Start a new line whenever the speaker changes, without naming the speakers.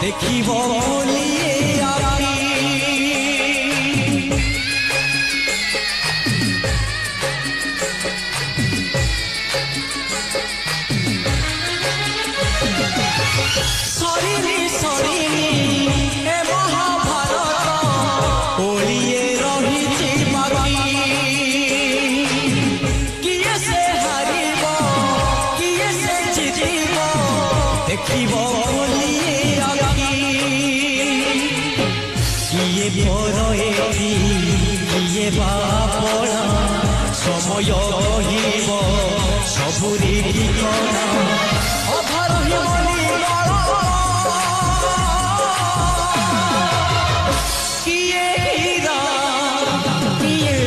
देखिब बोलिए सरिनी सरिनी ए महाभारत ओलिए रही बाकी किए से हारिब किए से जीतिब देखिब बोलिए किए बरएती किए बापड़ा समय कहिब सबुरी ठिकाना अधार हिमली किए हीरा किए